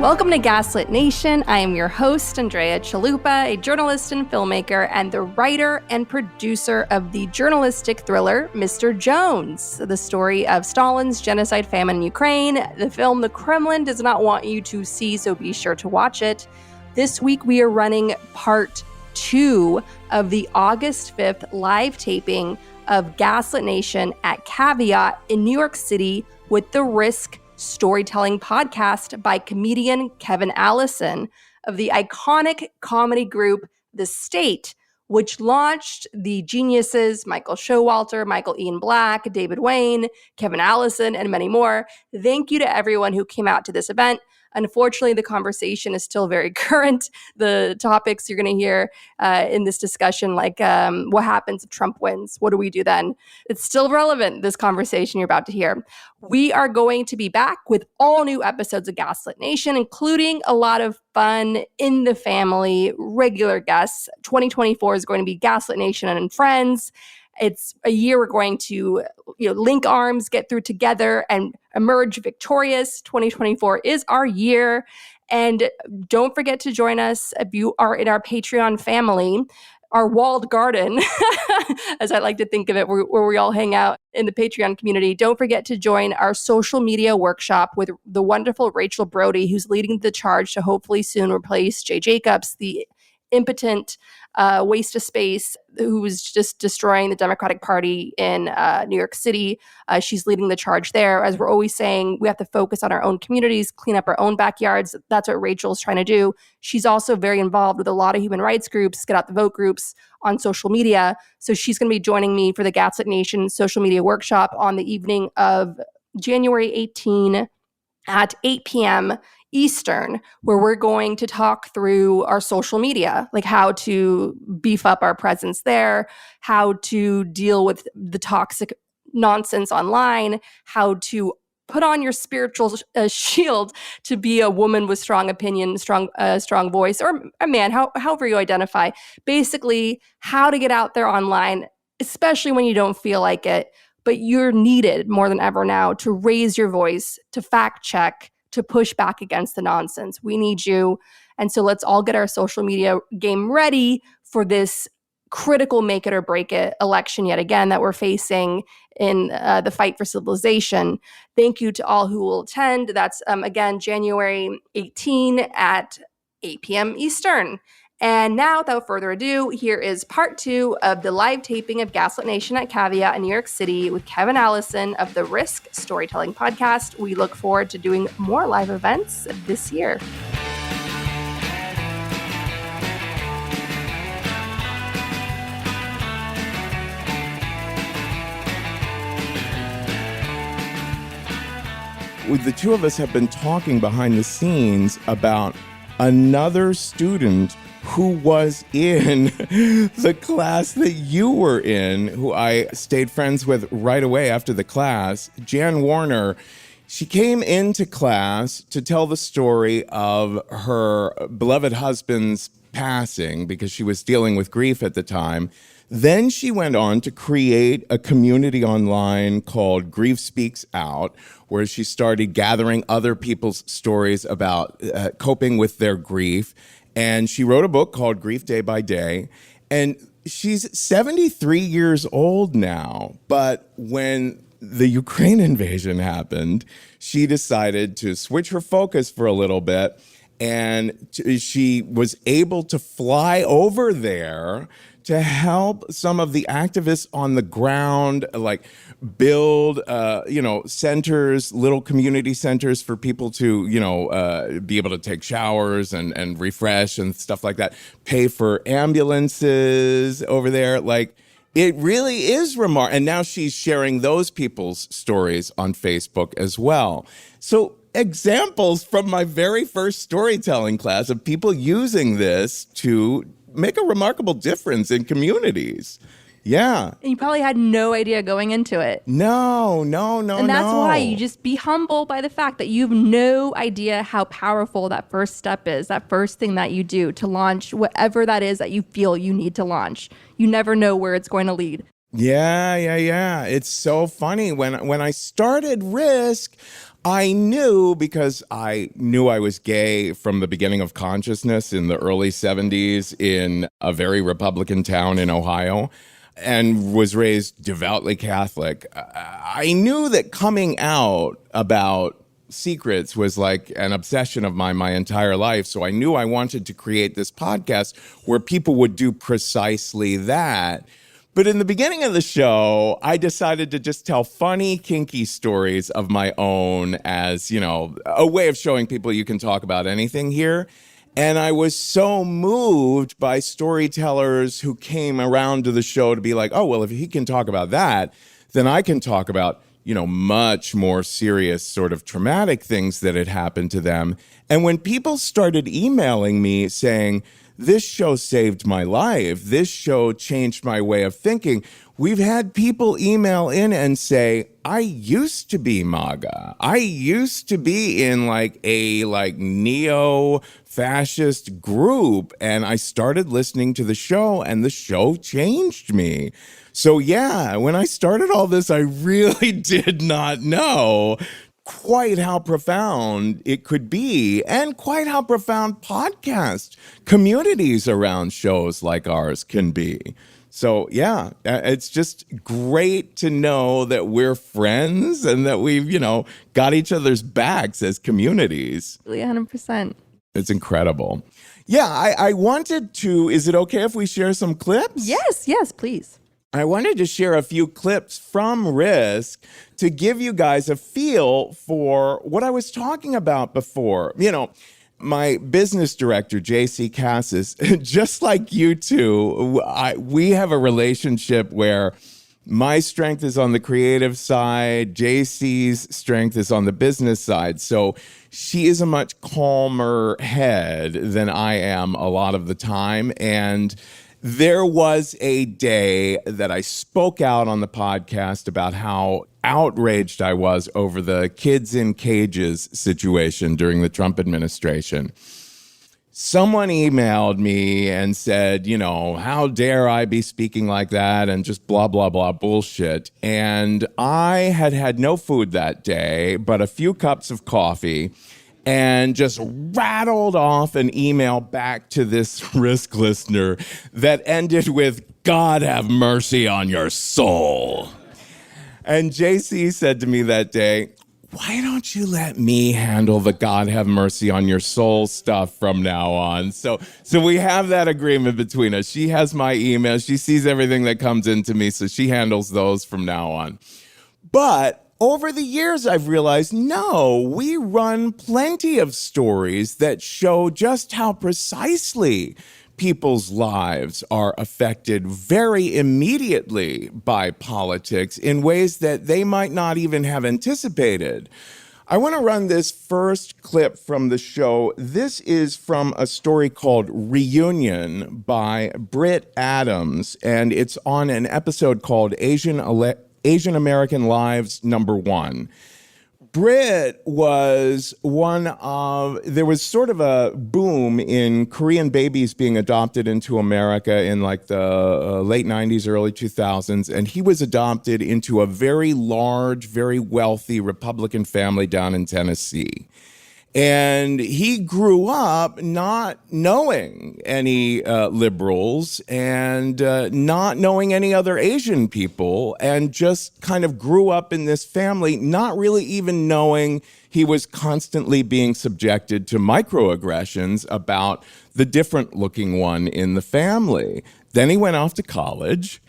Welcome to Gaslit Nation. I am your host, Andrea Chalupa, a journalist and filmmaker, and the writer and producer of the journalistic thriller, Mr. Jones, the story of Stalin's genocide famine in Ukraine, the film the Kremlin does not want you to see, so be sure to watch it. This week, we are running part 2 of the August 5th live taping of Gaslit Nation at Caveat in New York City with the Risk storytelling podcast by comedian Kevin Allison of the iconic comedy group The State, which launched the geniuses Michael Showalter, Michael Ian Black, David Wayne, Kevin Allison, and many more. Thank you to everyone who came out to this event. Unfortunately, the conversation is still very current. The topics you're going to hear in this discussion, like what happens if Trump wins? What do we do then? It's still relevant, this conversation you're about to hear. We are going to be back with all new episodes of Gaslit Nation, including a lot of fun, in the family, regular guests. 2024 is going to be Gaslit Nation and Friends. It's a year we're going to link arms, get through together, and emerge victorious. 2024 is our year. And don't forget to join us if you are in our Patreon family, our walled garden, as I like to think of it, where we all hang out in the Patreon community. Don't forget to join our social media workshop with the wonderful Rachel Brody, who's leading the charge to hopefully soon replace Jay Jacobs, the impotent waste of space who was just destroying the Democratic Party in New York City. She's leading the charge there. As we're always saying, we have to focus on our own communities, clean up our own backyards. That's what Rachel's trying to do. She's also very involved with a lot of human rights groups, get out the vote groups on social media. So she's going to be joining me for the Gaslit Nation social media workshop on the evening of January 18 at 8 p.m. Eastern, where we're going to talk through our social media, like how to beef up our presence there, how to deal with the toxic nonsense online, how to put on your spiritual shield to be a woman with strong opinion, strong voice, or a man, however you identify. Basically, how to get out there online, especially when you don't feel like it, but you're needed more than ever now to raise your voice, to fact check, to push back against the nonsense. We need you. And so let's all get our social media game ready for this critical make it or break it election yet again that we're facing in the fight for civilization. Thank you to all who will attend. That's, again, January 18 at 8 p.m. Eastern. And now, without further ado, here is part 2 of the live taping of Gaslit Nation at Caveat in New York City with Kevin Allison of the Risk storytelling podcast. We look forward to doing more live events this year. The two of us have been talking behind the scenes about another student who was in the class that you were in, who I stayed friends with right away after the class, Jan Warner. She came into class to tell the story of her beloved husband's passing because she was dealing with grief at the time. Then she went on to create a community online called Grief Speaks Out, where she started gathering other people's stories about coping with their grief. And she wrote a book called Grief Day by Day. And she's 73 years old now. But when the Ukraine invasion happened, she decided to switch her focus for a little bit. And she was able to fly over there to help some of the activists on the ground, like build, centers, little community centers for people to, be able to take showers and refresh and stuff like that. Pay for ambulances over there. Like, it really is remarkable. And now she's sharing those people's stories on Facebook as well. So examples from my very first storytelling class of people using this to make a remarkable difference in communities. Yeah. And you probably had no idea going into it. No. And that's why you just be humble by the fact that you have no idea how powerful that first step is, that first thing that you do to launch whatever that is that you feel you need to launch. You never know where it's going to lead. Yeah. It's so funny. When I started Risk, I knew because I knew I was gay from the beginning of consciousness in the early 70s in a very Republican town in Ohio and was raised devoutly Catholic. I knew that coming out about secrets was like an obsession of mine my entire life. So I knew I wanted to create this podcast where people would do precisely that. But in the beginning of the show, I decided to just tell funny, kinky stories of my own as, a way of showing people you can talk about anything here. And I was so moved by storytellers who came around to the show to be like, oh, well, if he can talk about that, then I can talk about, much more serious sort of traumatic things that had happened to them. And when people started emailing me saying, this show saved my life, this show changed my way of thinking, we've had people email in and say, I used to be MAGA. I used to be in a neo-fascist group, and I started listening to the show, and the show changed me. So yeah, when I started all this, I really did not know quite how profound it could be, and quite how profound podcast communities around shows like ours can be. So yeah, it's just great to know that we're friends and that we've, got each other's backs as communities. 100%. It's incredible. Yeah, I wanted to, is it okay if we share some clips? Yes, please. I wanted to share a few clips from Risk to give you guys a feel for what I was talking about before. My business director, JC Cassis, just like you two, we have a relationship where my strength is on the creative side, JC's strength is on the business side. So she is a much calmer head than I am a lot of the time. And there was a day that I spoke out on the podcast about how outraged I was over the kids in cages situation during the Trump administration. Someone emailed me and said, how dare I be speaking like that, and just blah, blah, blah bullshit. And I had no food that day, but a few cups of coffee, and just rattled off an email back to this Risk listener that ended with, God have mercy on your soul. And JC said to me that day, why don't you let me handle the God have mercy on your soul stuff from now on? So we have that agreement between us. She has my email. She sees everything that comes into me, so she handles those from now on. But over the years, I've realized, no, we run plenty of stories that show just how precisely people's lives are affected very immediately by politics in ways that they might not even have anticipated. I want to run this first clip from the show. This is from a story called Reunion by Britt Adams, and it's on an episode called Asian American Lives #1. Britt was there was sort of a boom in Korean babies being adopted into America in the late 90s, early 2000s, and he was adopted into a very large, very wealthy Republican family down in Tennessee. And he grew up not knowing any liberals and not knowing any other Asian people, and just kind of grew up in this family, not really even knowing he was constantly being subjected to microaggressions about the different looking one in the family. Then he went off to college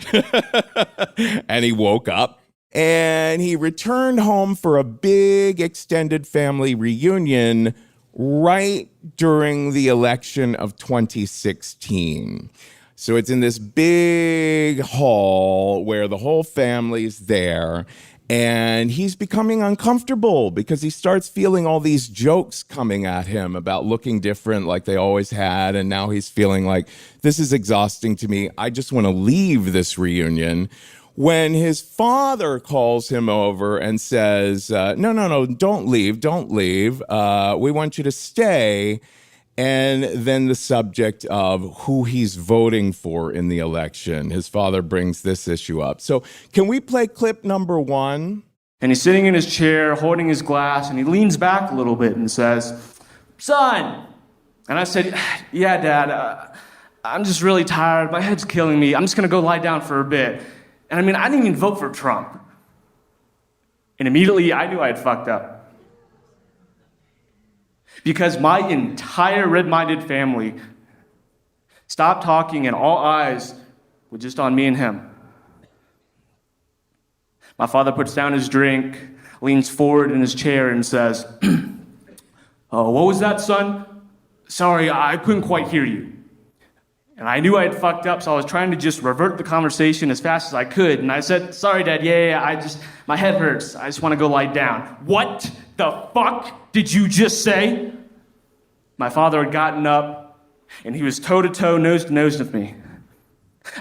and he woke up. And he returned home for a big extended family reunion right during the election of 2016. So it's in this big hall where the whole family's there. And he's becoming uncomfortable because he starts feeling all these jokes coming at him about looking different like they always had. And now he's feeling like, this is exhausting to me. I just want to leave this reunion. When his father calls him over and says, no, don't leave. We want you to stay. And then the subject of who he's voting for in the election. His father brings this issue up. So can we play clip #1? And he's sitting in his chair, holding his glass, and he leans back a little bit and says, "Son." And I said, "Yeah, Dad, I'm just really tired. My head's killing me. I'm just going to go lie down for a bit." And I didn't even vote for Trump. And immediately I knew I had fucked up. Because my entire red-minded family stopped talking and all eyes were just on me and him. My father puts down his drink, leans forward in his chair and says, "Oh, what was that, son? Sorry, I couldn't quite hear you." And I knew I had fucked up, so I was trying to just revert the conversation as fast as I could. And I said, "Sorry, Dad, my head hurts. I just want to go lie down." "What the fuck did you just say?" My father had gotten up, and he was toe-to-toe, nose-to-nose with me.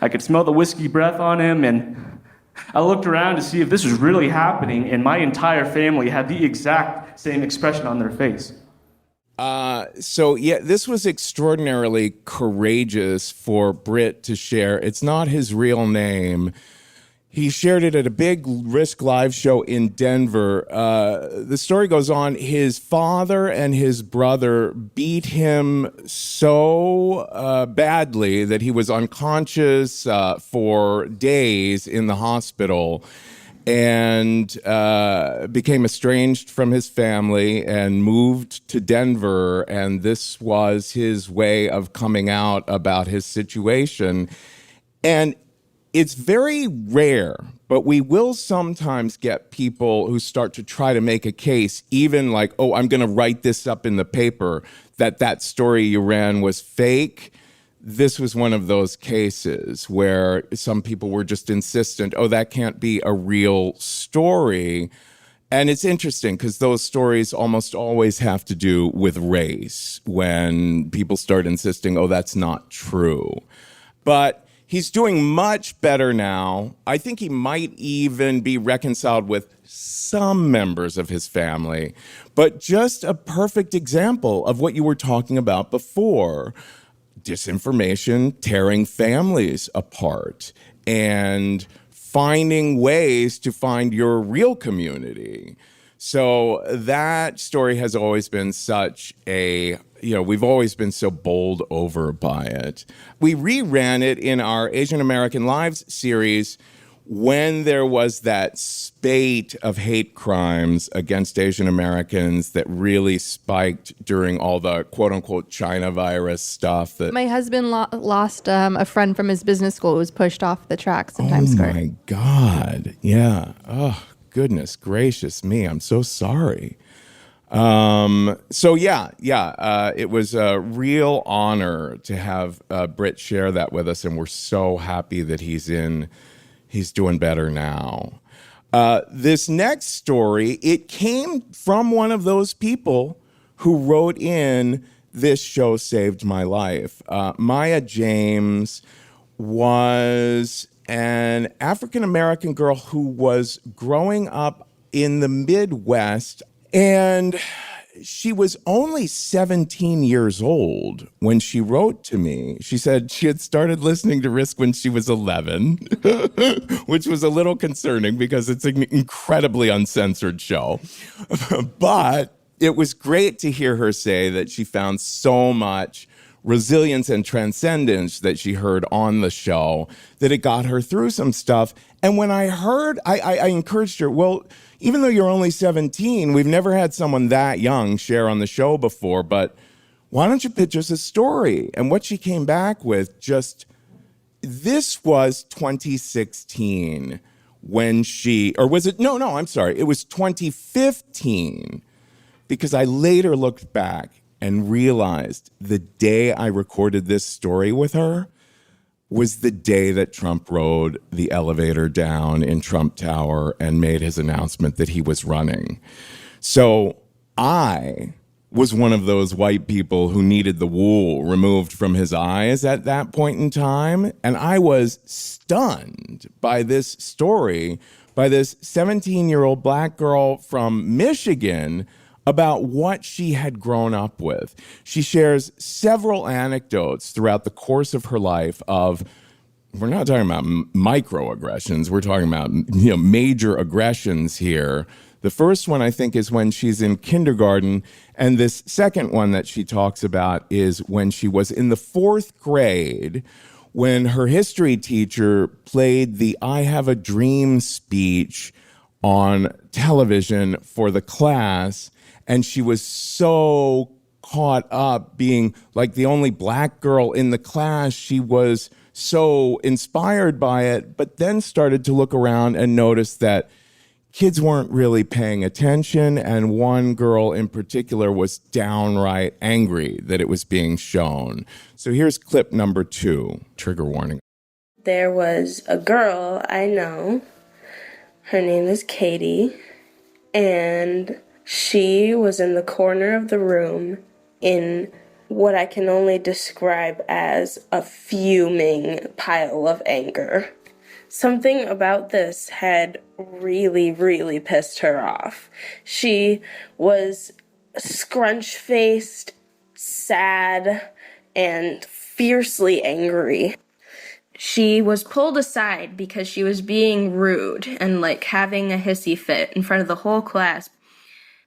I could smell the whiskey breath on him, and I looked around to see if this was really happening, and my entire family had the exact same expression on their face. This was extraordinarily courageous for Britt to share. It's not his real name. He shared it at a big Risk Live show in Denver. The story goes on, his father and his brother beat him so badly that he was unconscious for days in the hospital, and became estranged from his family and moved to Denver. And this was his way of coming out about his situation. And it's very rare, but we will sometimes get people who start to try to make a case, even like, "Oh, I'm going to write this up in the paper, that story you ran was fake." This was one of those cases where some people were just insistent, "Oh, that can't be a real story." And it's interesting because those stories almost always have to do with race when people start insisting, "Oh, that's not true." But he's doing much better now. I think he might even be reconciled with some members of his family, but just a perfect example of what you were talking about before. Disinformation tearing families apart and finding ways to find your real community. So that story has always been we've always been so bowled over by it. We reran it in our Asian American Lives series when there was that spate of hate crimes against Asian Americans that really spiked during all the quote-unquote China virus stuff. My husband lost a friend from his business school who was pushed off the tracks in Times Square. Oh, my God. Yeah. Oh, goodness gracious me. I'm so sorry. It was a real honor to have Britt share that with us, and we're so happy that he's doing better now. This next story, it came from one of those people who wrote in, "This show saved my life." Maya James was an African-American girl who was growing up in the Midwest, and she was only 17 years old when she wrote to me. She said she had started listening to Risk when she was 11, which was a little concerning because it's an incredibly uncensored show. But it was great to hear her say that she found so much resilience and transcendence that she heard on the show, that it got her through some stuff. And when I heard, I encouraged her, well, even though you're only 17, we've never had someone that young share on the show before, but why don't you pitch us a story? And what she came back with, this was 2016 when it was 2015, because I later looked back and realized the day I recorded this story with her was the day that Trump rode the elevator down in Trump Tower and made his announcement that he was running. So I was one of those white people who needed the wool removed from his eyes at that point in time. And I was stunned by this story, by this 17-year-old black girl from Michigan about what she had grown up with. She shares several anecdotes throughout the course of her life of we're not talking about microaggressions. We're talking about, major aggressions here. The first one, I think, is when she's in kindergarten. And this second one that she talks about is when she was in the 4th grade, when her history teacher played the I Have a Dream speech on television for the class. And she was so caught up being like the only black girl in the class. She was so inspired by it, but then started to look around and notice that kids weren't really paying attention. And one girl in particular was downright angry that it was being shown. So here's clip number 2, trigger warning. There was a girl I know. Her name is Katie. And she was in the corner of the room in what I can only describe as a fuming pile of anger. Something about this had really, really pissed her off. She was scrunch-faced, sad, and fiercely angry. She was pulled aside because she was being rude and having a hissy fit in front of the whole class.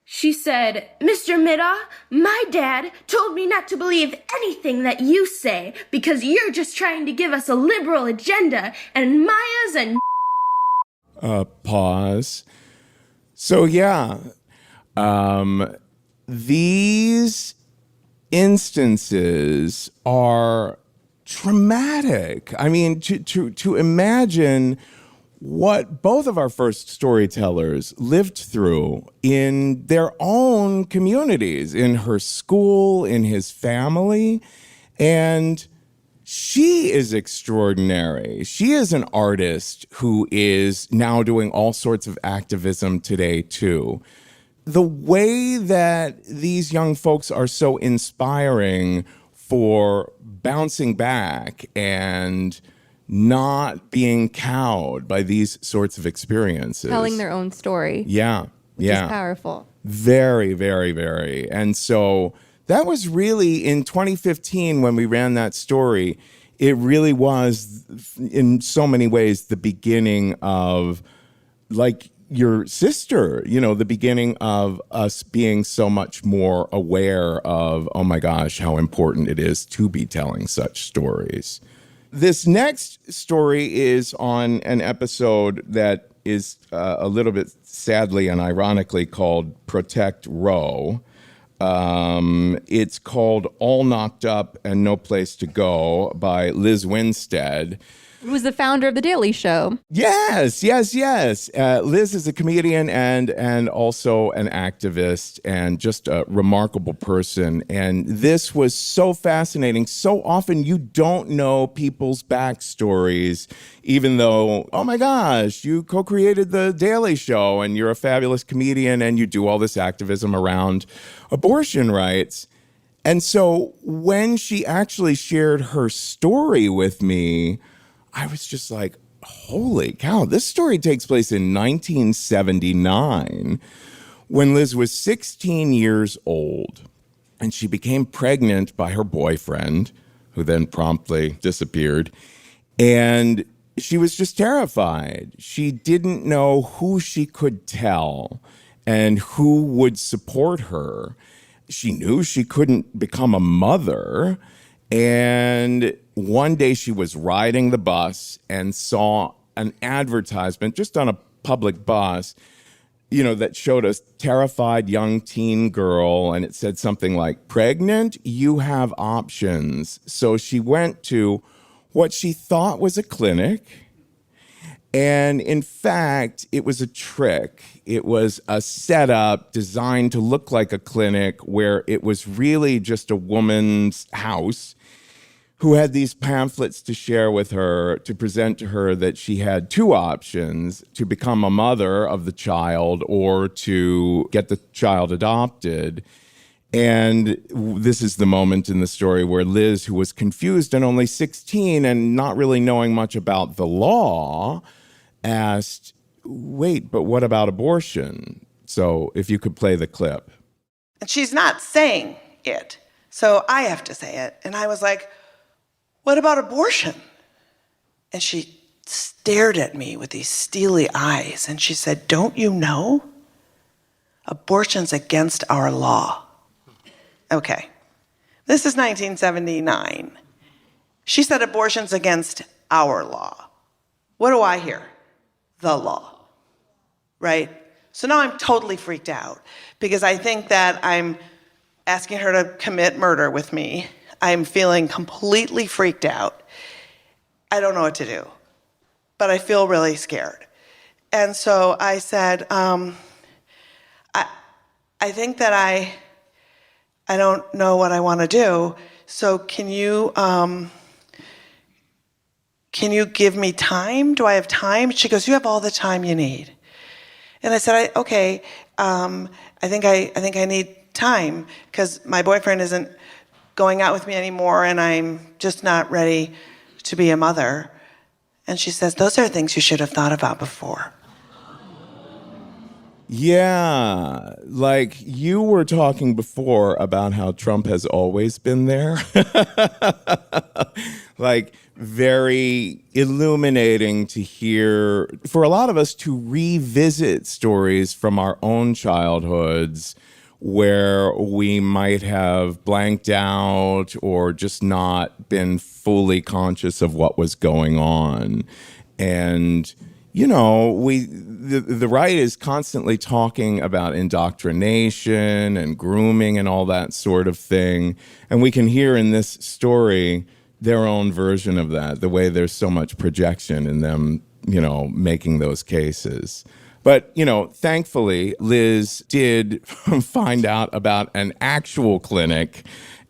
She said, "Mr. Middaugh, my dad told me not to believe anything that you say because you're just trying to give us a liberal agenda and Maya's and..." Pause. So these instances are traumatic. I mean, to imagine what both of our first storytellers lived through in their own communities, in her school, in his family. And she is extraordinary. She is an artist who is now doing all sorts of activism today, too. The way that these young folks are so inspiring for bouncing back and not being cowed by these sorts of experiences. Telling their own story. Yeah. Which is powerful. Very, very, very. And so that was really in 2015 when we ran that story. It really was, in so many ways, the beginning of, your sister, the beginning of us being so much more aware of, oh my gosh, how important it is to be telling such stories. This next story is on an episode that is a little bit sadly and ironically called Protect Roe. It's called All Knocked Up and No Place to Go by Liz Winstead. Who was the founder of The Daily Show. Yes. Liz is a comedian and also an activist and just a remarkable person. And this was so fascinating. So often you don't know people's backstories, even though, oh my gosh, you co-created The Daily Show and you're a fabulous comedian and you do all this activism around abortion rights. And so when she actually shared her story with me, I was just like, holy cow, this story takes place in 1979 when Liz was 16 years old and she became pregnant by her boyfriend, who then promptly disappeared. And she was just terrified. She didn't know who she could tell and who would support her. She knew she couldn't become a mother. And one day she was riding the bus and saw an advertisement just on a public bus, that showed a terrified young teen girl. And it said something like, "Pregnant? You have options." So she went to what she thought was a clinic. And in fact, it was a trick. It was a setup designed to look like a clinic where it was really just a woman's house who had these pamphlets to share with her, to present to her that she had two options: to become a mother of the child or to get the child adopted. And this is the moment in the story where Liz, who was confused and only 16 and not really knowing much about the law, asked, "Wait, but what about abortion?" So if you could play the clip. And she's not saying it, so I have to say it. And I was like, "What about abortion?" And she stared at me with these steely eyes, and she said, "Don't you know? Abortion's against our law." Okay, this is 1979. She said abortion's against our law. What do I hear? The law, right? So now I'm totally freaked out because I think that I'm asking her to commit murder with me. I'm feeling completely freaked out. I don't know what to do, but I feel really scared. And so I said, I think that I don't know what I want to do. So can you give me time? Do I have time? She goes, "You have all the time you need." And I said, "Okay, I think I need time because my boyfriend isn't going out with me anymore, and I'm just not ready to be a mother." And she says, "Those are things you should have thought about before." Yeah, like you were talking before about how Trump has always been there. Like very illuminating to hear for a lot of us to revisit stories from our own childhoods where we might have blanked out or just not been fully conscious of what was going on. And you know, the right is constantly talking about indoctrination and grooming and all that sort of thing. And we can hear in this story their own version of that, the way there's so much projection in them, you know, making those cases. But, you know, thankfully, Liz did find out about an actual clinic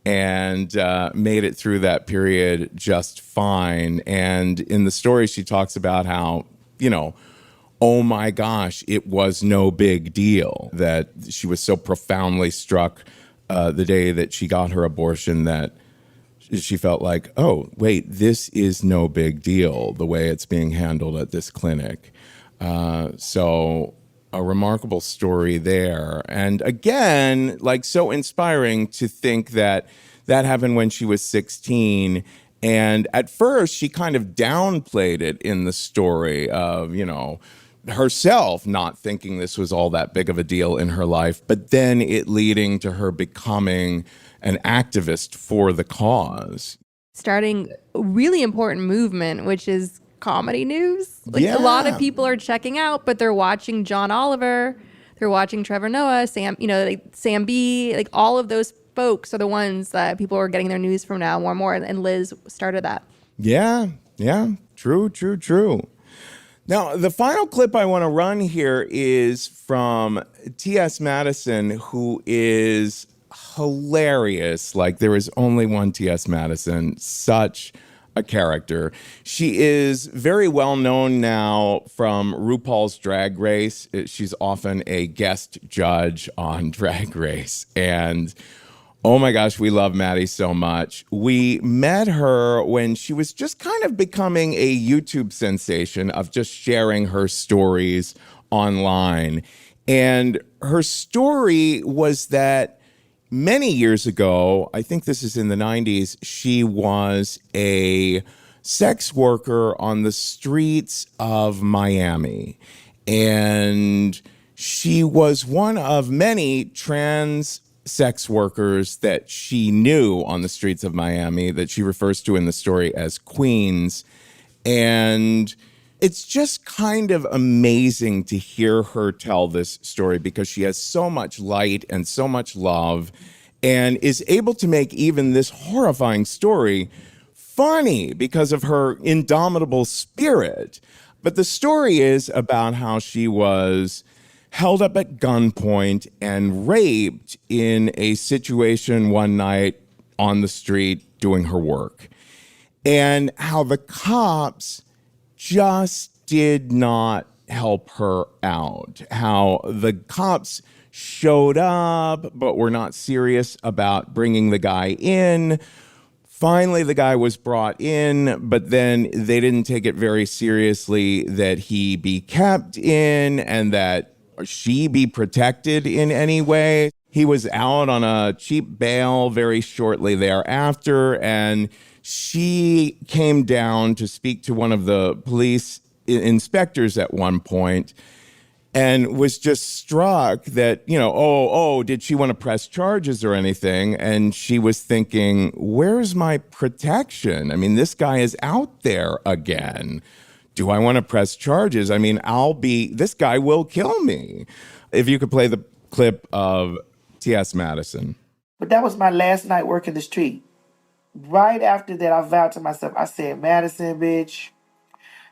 and made it through that period just fine. And in the story, she talks about how, you know, oh my gosh, it was no big deal, that she was so profoundly struck the day that she got her abortion that she felt like, oh, wait, this is no big deal, the way it's being handled at this clinic. So a remarkable story there. And again, like so inspiring to think that that happened when she was 16. And at first, she kind of downplayed it in the story of, you know, herself not thinking this was all that big of a deal in her life, but then it leading to her becoming an activist for the cause. Starting a really important movement, which is comedy news. Like Yeah. a lot of people are checking out, but they're watching John Oliver, they're watching Trevor Noah, Sam, you know, like Sam B, like all of those folks are the ones that people are getting their news from now more and more. And Liz started that. Yeah. True. Now, the final clip I want to run here is from T.S. Madison, who is hilarious. Like, there is only one T.S. Madison, such a character. She is very well known now from RuPaul's Drag Race. She's often a guest judge on Drag Race. And oh my gosh, we love Maddie so much. We met her when she was just kind of becoming a YouTube sensation of just sharing her stories online. And her story was that many years ago, I think this is in the 90s, she was a sex worker on the streets of Miami. And she was one of many trans sex workers that she knew on the streets of Miami that she refers to in the story as queens. And it's just kind of amazing to hear her tell this story because she has so much light and so much love and is able to make even this horrifying story funny because of her indomitable spirit. But the story is about how she was held up at gunpoint and raped in a situation one night on the street doing her work. And how the cops just did not help her out. How the cops showed up, but were not serious about bringing the guy in. Finally, the guy was brought in, but then they didn't take it very seriously that he be kept in and that she be protected in any way. He was out on a cheap bail very shortly thereafter, and she came down to speak to one of the police inspectors at one point and was just struck that, did she want to press charges or anything? And she was thinking, where's my protection? I mean, this guy is out there again. Do I want to press charges? I mean, this guy will kill me. If you could play the clip of T.S. Madison. But that was my last night working the street. Right after that, I vowed to myself, I said, Madison, bitch,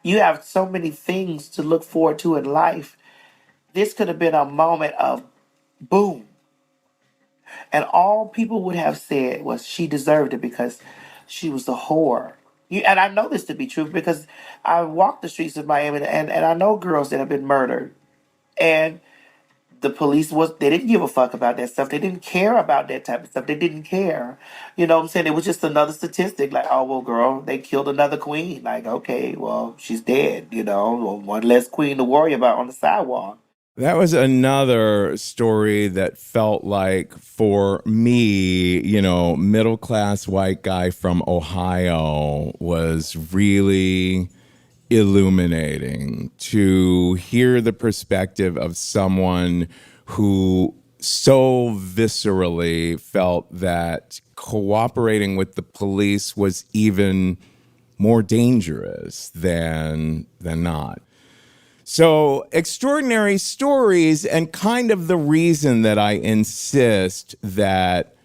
you have so many things to look forward to in life. This could have been a moment of boom. And all people would have said was she deserved it because she was a whore. And I know this to be true because I walked the streets of Miami and I know girls that have been murdered. And the police they didn't give a fuck about that stuff. They didn't care about that type of stuff. They didn't care. You know what I'm saying? It was just another statistic. Like, oh, well, girl, they killed another queen. Like, okay, well, she's dead. Well, one less queen to worry about on the sidewalk. That was another story that felt like, for me, middle-class white guy from Ohio, was really illuminating to hear the perspective of someone who so viscerally felt that cooperating with the police was even more dangerous than not. So, extraordinary stories, and kind of the reason that I insist that,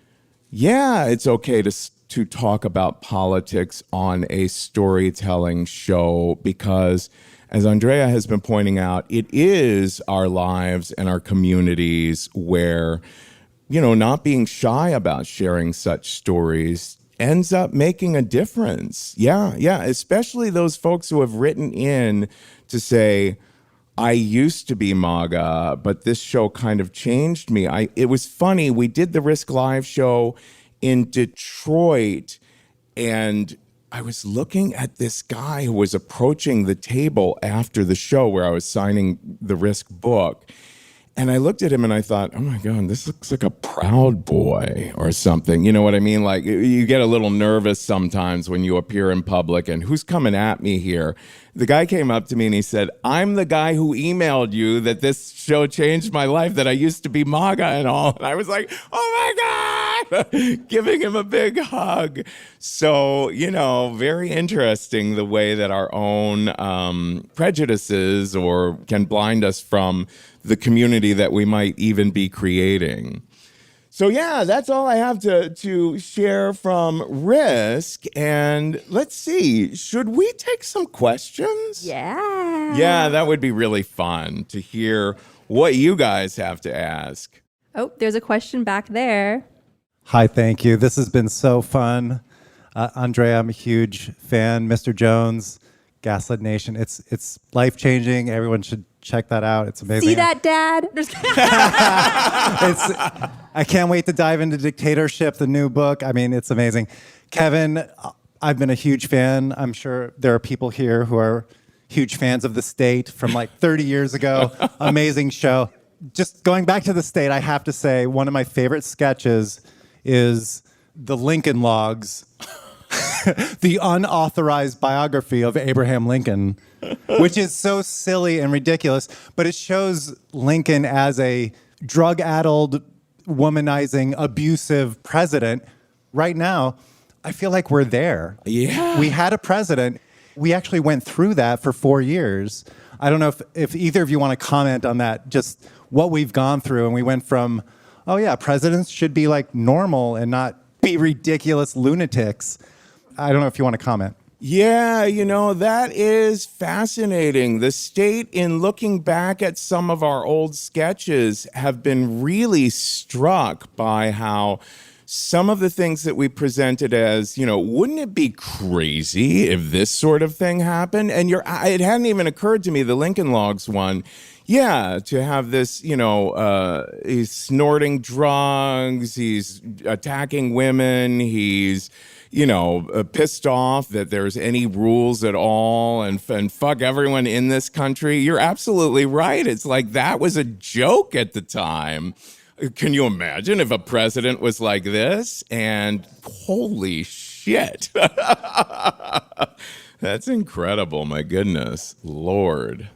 it's okay to talk about politics on a storytelling show, because, as Andrea has been pointing out, it is our lives and our communities where, not being shy about sharing such stories ends up making a difference. Yeah, especially those folks who have written in to say, I used to be MAGA, but this show kind of changed me. It was funny. We did the Risk Live show in Detroit, and I was looking at this guy who was approaching the table after the show where I was signing the Risk book. And I looked at him and I thought, oh my God, this looks like a Proud Boy or something. You know what I mean? Like, you get a little nervous sometimes when you appear in public and who's coming at me here? The guy came up to me and he said, I'm the guy who emailed you that this show changed my life, that I used to be MAGA and all. And I was like, oh my God, giving him a big hug. So, very interesting the way that our own prejudices can blind us from the community that we might even be creating. So that's all I have to share from Risk. And let's see, should we take some questions? Yeah. Yeah, that would be really fun to hear what you guys have to ask. Oh, there's a question back there. Hi, thank you. This has been so fun. Andrea, I'm a huge fan. Mr. Jones, Gaslit Nation. It's life-changing. Everyone should check that out. It's amazing. See that, Dad? I can't wait to dive into Dictatorship, the new book. I mean, it's amazing. Kevin, I've been a huge fan. I'm sure there are people here who are huge fans of The State from like 30 years ago. Amazing show. Just going back to The State, I have to say one of my favorite sketches is the Lincoln Logs, the unauthorized biography of Abraham Lincoln, which is so silly and ridiculous, but it shows Lincoln as a drug-addled, womanizing, abusive president. Right now, I feel like we're there. Yeah. We had a president. We actually went through that for 4 years. I don't know if either of you want to comment on that, just what we've gone through. And we went from, oh yeah, presidents should be like normal and not be ridiculous lunatics. I don't know if you want to comment. Yeah, that is fascinating. The State, in looking back at some of our old sketches, have been really struck by how some of the things that we presented as, wouldn't it be crazy if this sort of thing happened? And it hadn't even occurred to me, the Lincoln Logs one. Yeah, to have this, he's snorting drugs, he's attacking women, he's, pissed off that there's any rules at all and fuck everyone in this country. You're absolutely right. It's like that was a joke at the time. Can you imagine if a president was like this? And holy shit. shit. That's incredible. My goodness, Lord.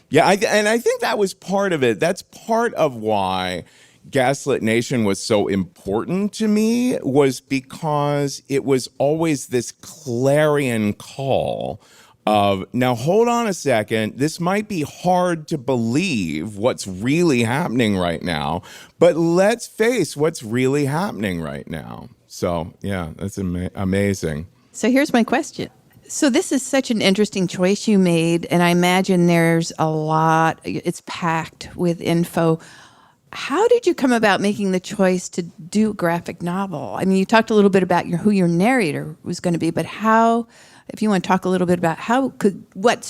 Yeah, and I think that was part of it. That's part of why Gaslit Nation was so important to me, was because it was always this clarion call of, now hold on a second, this might be hard to believe what's really happening right now, but let's face what's really happening right now. So yeah, that's amazing. So here's my question. So this is such an interesting choice you made, and I imagine there's a lot, it's packed with info. How did you come about making the choice to do a graphic novel? I mean, you talked a little bit about who your narrator was going to be, but how, if you want to talk a little bit about what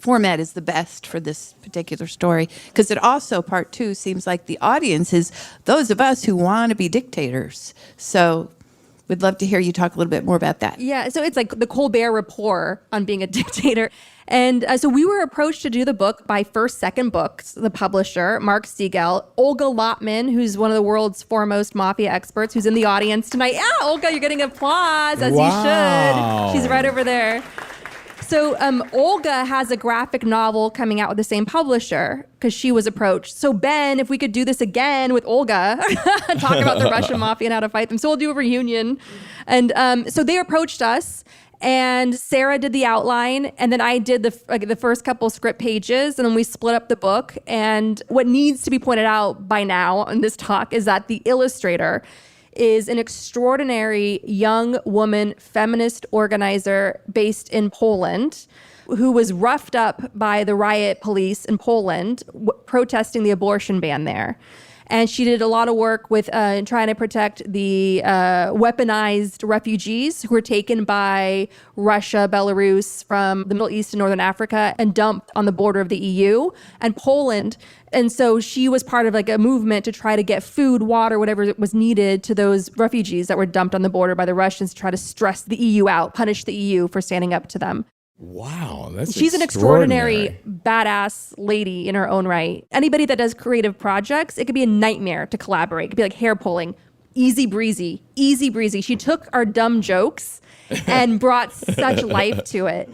format is the best for this particular story? Because it also, part two, seems like the audience is those of us who want to be dictators. So we'd love to hear you talk a little bit more about that. Yeah, so it's like the Colbert Report on being a dictator. And so we were approached to do the book by First Second Books, the publisher, Mark Stiegel, Olga Lotman, who's one of the world's foremost mafia experts, who's in the audience tonight. Yeah, Olga, you're getting applause, as you should. She's right over there. So Olga has a graphic novel coming out with the same publisher because she was approached. So Ben, if we could do this again with Olga, talk about the Russian mafia and how to fight them. So we'll do a reunion. And so they approached us, and Sarah did the outline, and then I did the first couple script pages, and then we split up the book. And what needs to be pointed out by now in this talk is that the illustrator is an extraordinary young woman feminist organizer based in Poland who was roughed up by the riot police in Poland protesting the abortion ban there. And she did a lot of work with trying to protect the weaponized refugees who were taken by Russia, Belarus from the Middle East and Northern Africa and dumped on the border of the EU and Poland. And so she was part of like a movement to try to get food, water, whatever was needed to those refugees that were dumped on the border by the Russians to try to stress the EU out, punish the EU for standing up to them. Wow, that's She's an extraordinary badass lady in her own right. Anybody that does creative projects, it could be a nightmare to collaborate. It could be like hair pulling, easy breezy. She took our dumb jokes and brought such life to it.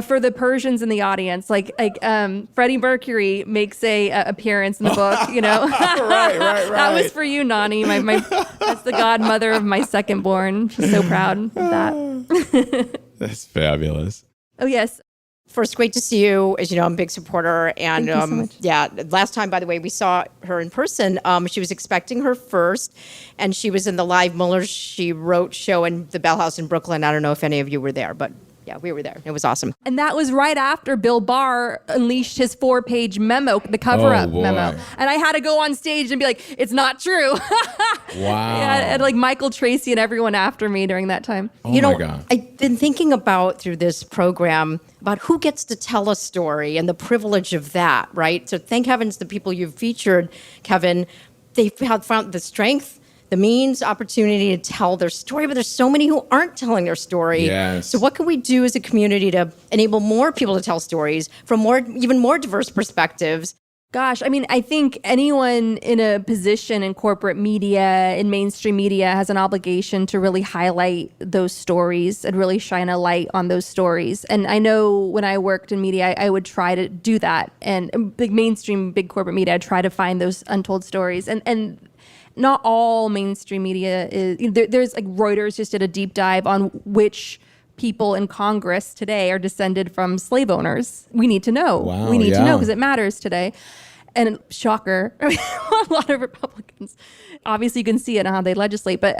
For the Persians in the audience, like Freddie Mercury makes a appearance in the book, you know. right. That was for you, Nani. That's the godmother of my second born. She's so proud of that. That's fabulous. Oh, yes. First, great to see you. As you know, I'm a big supporter. And Thank you so much. yeah, last time, by the way, we saw her in person. She was expecting her first, and she was in the live Mueller She Wrote show in the Bell House in Brooklyn. I don't know if any of you were there, but yeah, we were there. It was awesome. And that was right after Bill Barr unleashed his 4-page memo, the cover-up memo. And I had to go on stage and be like, it's not true. Wow. Yeah, and like Michael Tracy and everyone after me during that time. Oh my God. I've been thinking about through this program about who gets to tell a story and the privilege of that, right? So thank heavens the people you've featured, Kevin, they've found the strength, the means, opportunity to tell their story, but there's so many who aren't telling their story. Yes. So what can we do as a community to enable more people to tell stories from even more diverse perspectives? Gosh, I mean, I think anyone in a position in corporate media, in mainstream media, has an obligation to really highlight those stories and really shine a light on those stories. And I know when I worked in media, I would try to do that. And big mainstream, big corporate media, I'd try to find those untold stories. And not all mainstream media is, there's like Reuters just did a deep dive on which people in Congress today are descended from slave owners. We need to know. Wow, we need to know yeah. because it matters today. And shocker, a lot of Republicans, obviously you can see it on how they legislate. But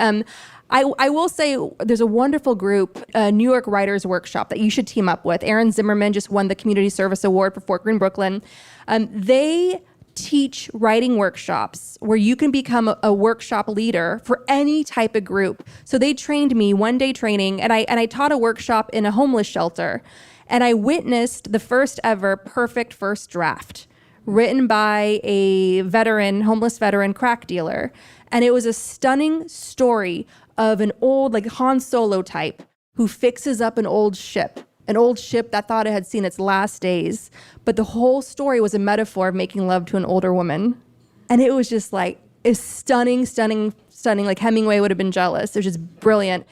I will say there's a wonderful group, New York Writers Workshop, that you should team up with. Aaron Zimmerman just won the Community Service Award for Fort Greene, Brooklyn. They teach writing workshops where you can become a workshop leader for any type of group. So they trained me, 1-day training, and I taught a workshop in a homeless shelter. And I witnessed the first ever perfect first draft written by a veteran, homeless veteran crack dealer. And it was a stunning story of an old, like Han Solo type who fixes up an old ship that thought it had seen its last days. But the whole story was a metaphor of making love to an older woman. And it was just like, it's stunning, like Hemingway would have been jealous. It was just brilliant.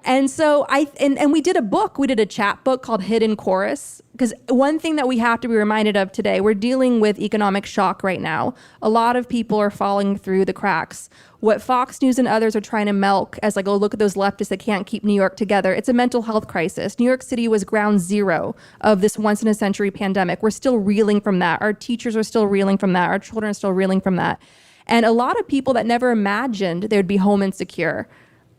And so we did a chat book called Hidden Chorus, because one thing that we have to be reminded of today, we're dealing with economic shock right now. A lot of people are falling through the cracks. What Fox News and others are trying to milk as like, oh, look at those leftists that can't keep New York together. It's a mental health crisis. New York City was ground zero of this once in a century pandemic. We're still reeling from that. Our teachers are still reeling from that. Our children are still reeling from that. And a lot of people that never imagined they would be home insecure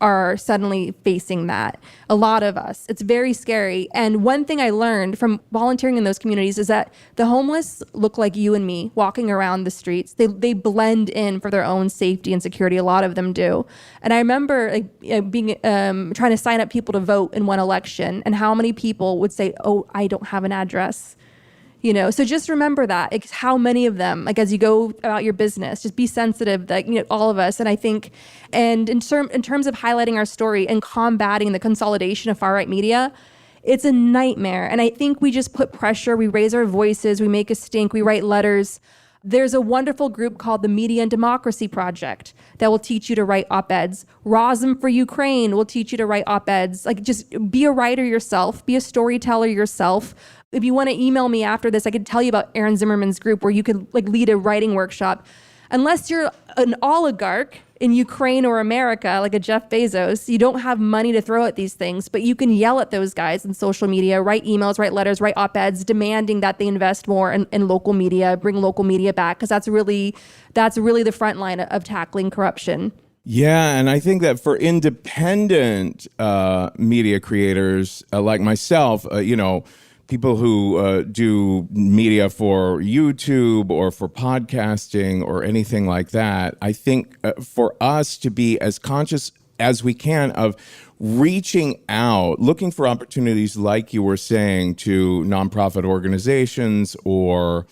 are suddenly facing that. A lot of us. It's very scary. And one thing I learned from volunteering in those communities is that the homeless look like you and me walking around the streets. They blend in for their own safety and security. A lot of them do. And I remember being trying to sign up people to vote in one election, and how many people would say, "Oh, I don't have an address." So just remember that, like, how many of them, like, as you go about your business, just be sensitive that, all of us. And I think, and in terms of highlighting our story and combating the consolidation of far right media, it's a nightmare. And I think we just put pressure, we raise our voices, we make a stink, we write letters. There's a wonderful group called the Media and Democracy Project that will teach you to write op-eds. Razum for Ukraine will teach you to write op-eds. Like, just be a writer yourself, be a storyteller yourself. If you want to email me after this, I could tell you about Aaron Zimmerman's group where you could lead a writing workshop. Unless you're an oligarch in Ukraine or America, like a Jeff Bezos, you don't have money to throw at these things, but you can yell at those guys in social media, write emails, write letters, write op-eds, demanding that they invest more in local media, bring local media back, because that's really the front line of tackling corruption. Yeah, and I think that for independent media creators like myself, people who do media for YouTube or for podcasting or anything like that, I think for us to be as conscious as we can of reaching out, looking for opportunities, like you were saying, to nonprofit organizations or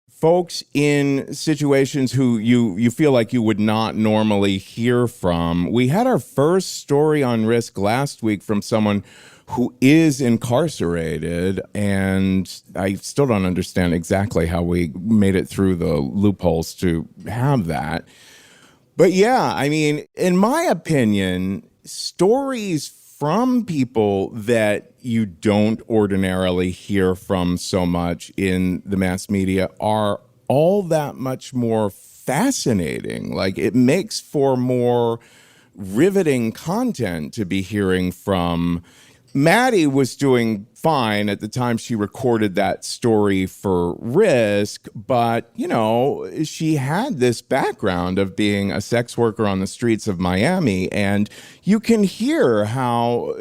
folks in situations who you feel like you would not normally hear from. We had our first story on Risk last week from someone who is incarcerated, and I still don't understand exactly how we made it through the loopholes to have that. But yeah, I mean, in my opinion, stories from people that you don't ordinarily hear from so much in the mass media are all that much more fascinating. Like, it makes for more riveting content to be hearing from. Maddie was doing fine at the time she recorded that story for Risk, but, she had this background of being a sex worker on the streets of Miami, and you can hear how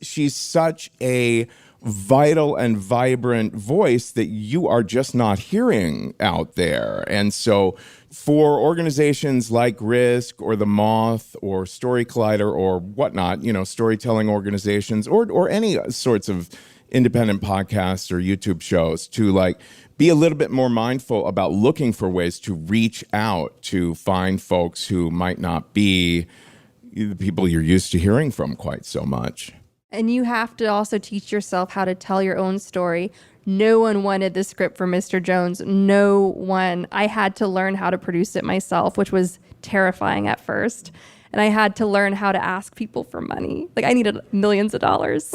she's such a vital and vibrant voice that you are just not hearing out there. And so for organizations like Risk or The Moth or Story Collider or whatnot, storytelling organizations or any sorts of independent podcasts or YouTube shows, to be a little bit more mindful about looking for ways to reach out to find folks who might not be the people you're used to hearing from quite so much. And you have to also teach yourself how to tell your own story. No one wanted the script for Mr. Jones. No one. I had to learn how to produce it myself, which was terrifying at first. And I had to learn how to ask people for money. I needed millions of dollars.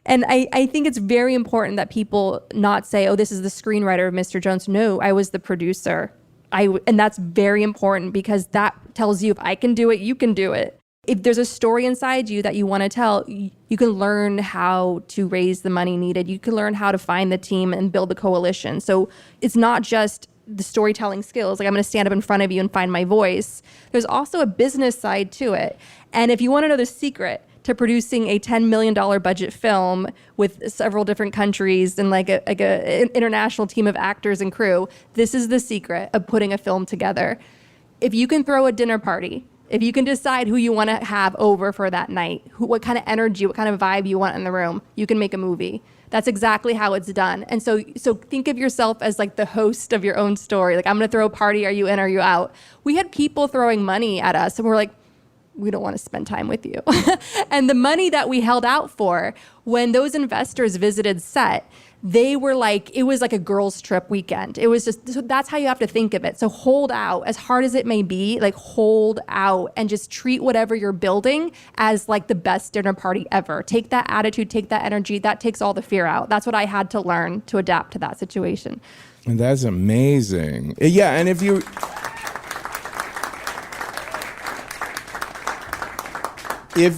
And I think it's very important that people not say, oh, this is the screenwriter of Mr. Jones. No, I was the producer. And that's very important, because that tells you, if I can do it, you can do it. If there's a story inside you that you want to tell, you can learn how to raise the money needed. You can learn how to find the team and build the coalition. So it's not just the storytelling skills, I'm going to stand up in front of you and find my voice. There's also a business side to it. And if you want to know the secret to producing a $10 million budget film with several different countries and an international team of actors and crew, this is the secret of putting a film together. If you can throw a dinner party, if you can decide who you want to have over for that night, what kind of energy, what kind of vibe you want in the room, you can make a movie. That's exactly how it's done. And so think of yourself as the host of your own story. I'm going to throw a party. Are you in? Are you out? We had people throwing money at us, and we're like, we don't want to spend time with you. And the money that we held out for, when those investors visited set, they were like, it was like a girls' trip weekend. It was just, so that's how you have to think of it. So hold out, as hard as it may be, like hold out and just treat whatever you're building as like the best dinner party ever. Take that attitude, take that energy, that takes all the fear out. That's what I had to learn to adapt to that situation. And that's amazing. Yeah, and if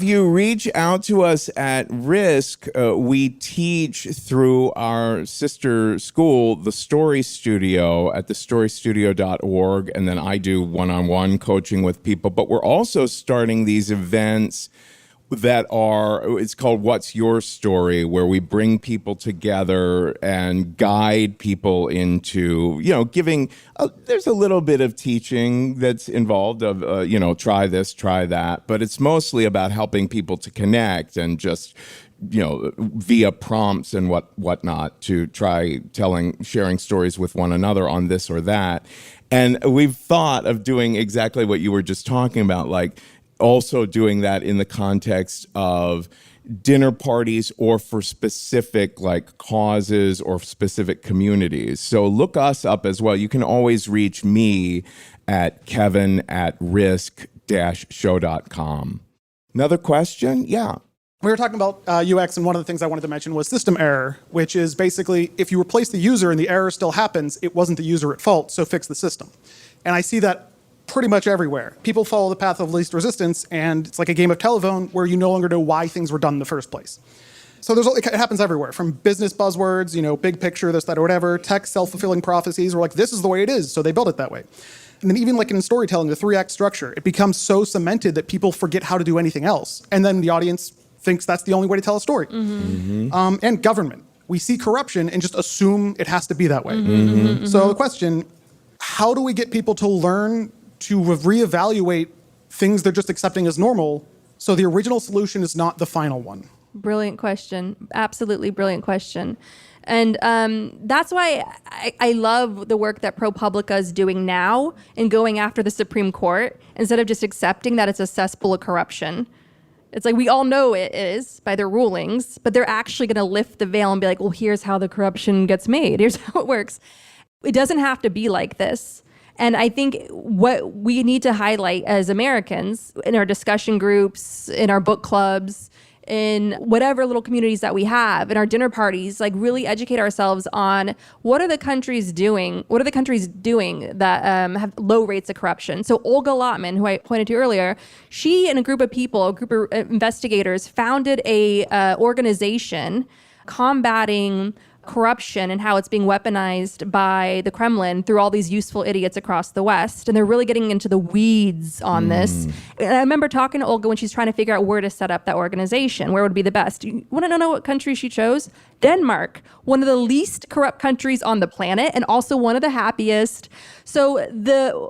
you reach out to us at Risk, we teach through our sister school, the Story Studio, at thestorystudio.org, and then I do one-on-one coaching with people. But we're also starting these events that are, it's called What's Your Story, where we bring people together and guide people into, giving, there's a little bit of teaching that's involved of, try this, try that, but it's mostly about helping people to connect and just, via prompts and whatnot to try sharing stories with one another on this or that. And we've thought of doing exactly what you were just talking about, like, also doing that in the context of dinner parties or for specific like causes or specific communities. So look us up as well. You can always reach me at kevin@risk-show.com. Another question? Yeah. We were talking about UX, and one of the things I wanted to mention was system error, which is basically if you replace the user and the error still happens, it wasn't the user at fault, so fix the system. And I see that pretty much everywhere. People follow the path of least resistance, and it's like a game of telephone where you no longer know why things were done in the first place. So it happens everywhere, from business buzzwords, big picture, this, that, or whatever, tech, self-fulfilling prophecies, we're like, this is the way it is, so they build it that way. And then even like in storytelling, the 3-act structure, it becomes so cemented that people forget how to do anything else. And then the audience thinks that's the only way to tell a story. Mm-hmm. And government. We see corruption and just assume it has to be that way. Mm-hmm. So the question, how do we get people to learn to reevaluate things they're just accepting as normal, so the original solution is not the final one? Brilliant question. Absolutely brilliant question. And that's why I love the work that ProPublica is doing now in going after the Supreme Court instead of just accepting that it's a cesspool of corruption. It's like we all know it is by their rulings, but they're actually going to lift the veil and be like, well, here's how the corruption gets made. Here's how it works. It doesn't have to be like this. And I think what we need to highlight as Americans in our discussion groups, in our book clubs, in whatever little communities that we have, in our dinner parties, like really educate ourselves on what are the countries doing? What are the countries doing that have low rates of corruption? So Olga Lotman, who I pointed to earlier, she and a group of people, a group of investigators, founded a organization combating corruption and how it's being weaponized by the Kremlin through all these useful idiots across the West. And they're really getting into the weeds on this. And I remember talking to Olga when she's trying to figure out where to set up that organization, where would be the best. You want to know what country she chose? Denmark, one of the least corrupt countries on the planet and also one of the happiest. So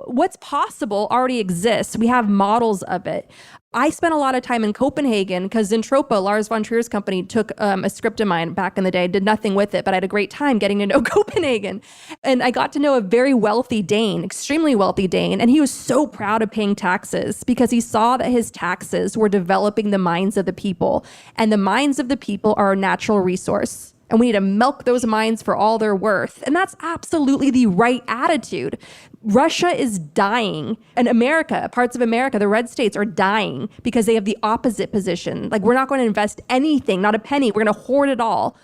what's possible already exists. We have models of it. I spent a lot of time in Copenhagen because Zentropa, Lars von Trier's company, took a script of mine back in the day, did nothing with it, but I had a great time getting to know Copenhagen. And I got to know a very wealthy Dane, extremely wealthy Dane, and he was so proud of paying taxes because he saw that his taxes were developing the minds of the people. And the minds of the people are a natural resource. And we need to milk those minds for all they're worth. And that's absolutely the right attitude. Russia is dying, and America, parts of America, the red states are dying because they have the opposite position. Like, we're not going to invest anything, not a penny. We're going to hoard it all.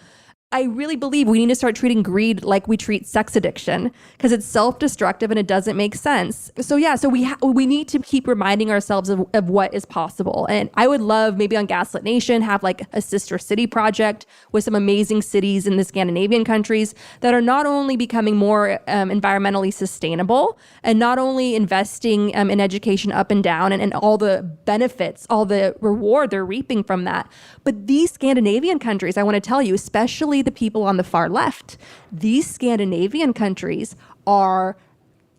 I really believe we need to start treating greed like we treat sex addiction because it's self-destructive and it doesn't make sense. So we need to keep reminding ourselves of what is possible. And I would love maybe on Gaslit Nation have like a sister city project with some amazing cities in the Scandinavian countries that are not only becoming more environmentally sustainable and not only investing in education up and down and all the benefits, all the reward they're reaping from that. But these Scandinavian countries, I want to tell you, especially the people on the far left, these Scandinavian countries are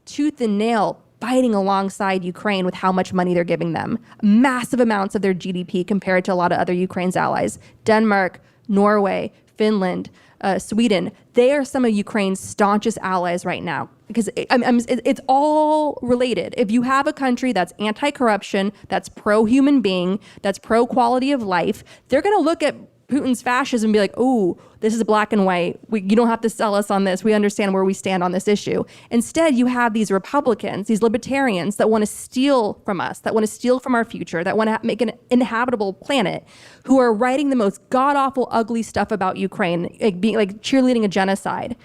tooth and nail fighting alongside Ukraine with how much money they're giving them. Massive amounts of their GDP compared to a lot of other Ukraine's allies. Denmark, Norway, Finland, Sweden, they are some of Ukraine's staunchest allies right now because it's all related. If you have a country that's anti-corruption, that's pro-human being, that's pro-quality of life, they're going to look at Putin's fascism and be like, oh, this is black and white. You don't have to sell us on this. We understand where we stand on this issue. Instead, you have these Republicans, these libertarians that want to steal from us, that want to steal from our future, that want to make an inhabitable planet, who are writing the most god-awful, ugly stuff about Ukraine, like cheerleading a genocide,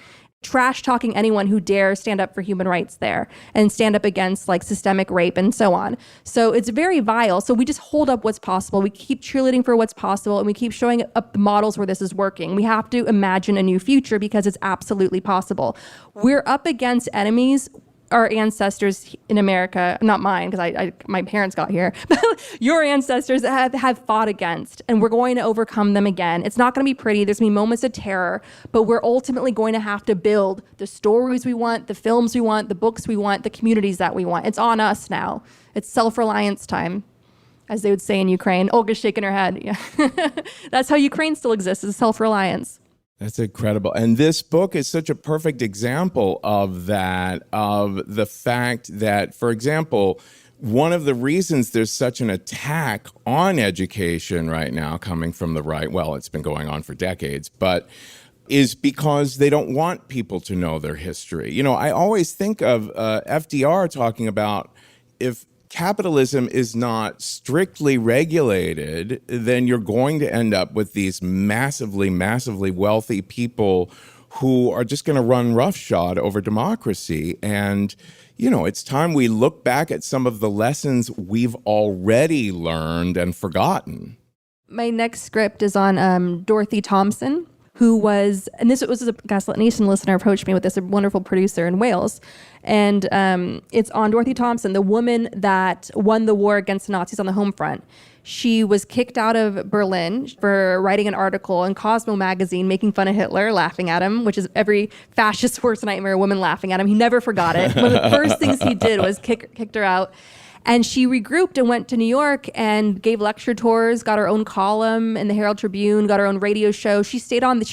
trash talking anyone who dares stand up for human rights there and stand up against like systemic rape and so on. So it's very vile. So we just hold up what's possible. We keep cheerleading for what's possible, and we keep showing up the models where this is working. We have to imagine a new future because it's absolutely possible. We're up against enemies our ancestors in America, not mine, because my parents got here, but your ancestors have fought against, and we're going to overcome them again. It's not going to be pretty. There's going to be moments of terror, but we're ultimately going to have to build the stories we want, the films we want, the books we want, the communities that we want. It's on us now. It's self-reliance time, as they would say in Ukraine. Olga's shaking her head. Yeah. That's how Ukraine still exists, is self-reliance. That's incredible. And this book is such a perfect example of that, of the fact that, for example, one of the reasons there's such an attack on education right now coming from the right, well, it's been going on for decades, but is because they don't want people to know their history. You know, I always think of FDR talking about if capitalism is not strictly regulated, then you're going to end up with these massively, massively wealthy people who are just going to run roughshod over democracy. And, you know, it's time we look back at some of the lessons we've already learned and forgotten. My next script is on Dorothy Thompson, who was, and this was a Gaslit Nation listener approached me with this, a wonderful producer in Wales. And it's on Dorothy Thompson, the woman that won the war against the Nazis on the home front. She was kicked out of Berlin for writing an article in Cosmo magazine making fun of Hitler, laughing at him, which is every fascist's worst nightmare, a woman laughing at him. He never forgot it. One of the first things he did was kicked her out. And she regrouped and went to New York and gave lecture tours, got her own column in the Herald Tribune, got her own radio show. She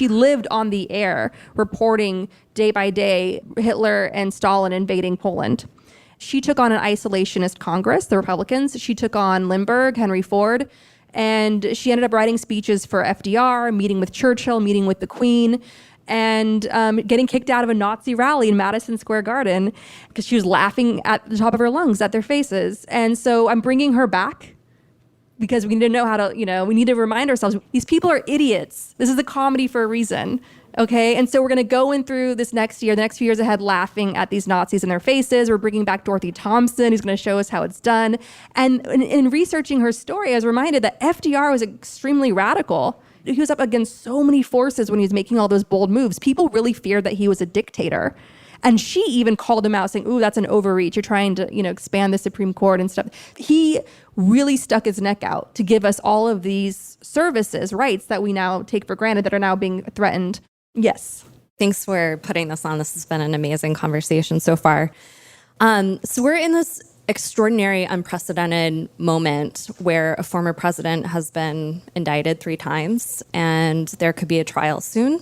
lived on the air, reporting day by day Hitler and Stalin invading Poland. She took on an isolationist Congress, the Republicans. She took on Lindbergh, Henry Ford, and she ended up writing speeches for FDR, meeting with Churchill, meeting with the Queen, and getting kicked out of a Nazi rally in Madison Square Garden because she was laughing at the top of her lungs at their faces. And so I'm bringing her back because we need to know how to, we need to remind ourselves, these people are idiots. This is a comedy for a reason, okay? And so we're going to go in through this next year, the next few years ahead, laughing at these Nazis in their faces. We're bringing back Dorothy Thompson, who's going to show us how it's done. And in researching her story, I was reminded that FDR was extremely radical. He was up against so many forces when he was making all those bold moves. People really feared that he was a dictator. And she even called him out saying, ooh, that's an overreach. You're trying to, expand the Supreme Court and stuff. He really stuck his neck out to give us all of these services, rights that we now take for granted that are now being threatened. Yes. Thanks for putting this on. This has been an amazing conversation so far. So we're in this extraordinary, unprecedented moment where a former president has been indicted 3 times, and there could be a trial soon.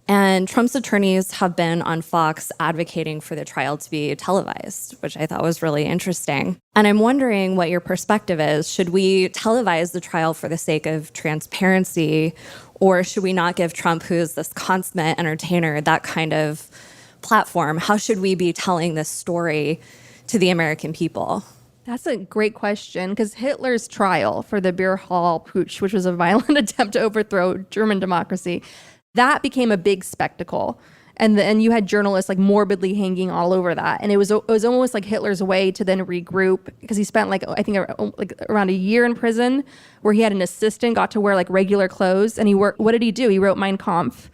And Trump's attorneys have been on Fox advocating for the trial to be televised, which I thought was really interesting. And I'm wondering what your perspective is. Should we televise the trial for the sake of transparency, or should we not give Trump, who is this consummate entertainer, that kind of platform? How should we be telling this story to the American people? That's a great question, because Hitler's trial for the beer hall putsch, which was a violent attempt to overthrow German democracy, that became a big spectacle. And you had journalists like morbidly hanging all over that. And it was almost like Hitler's way to then regroup, because he spent around a year in prison where he had an assistant, got to wear like regular clothes. And what did he do? He wrote Mein Kampf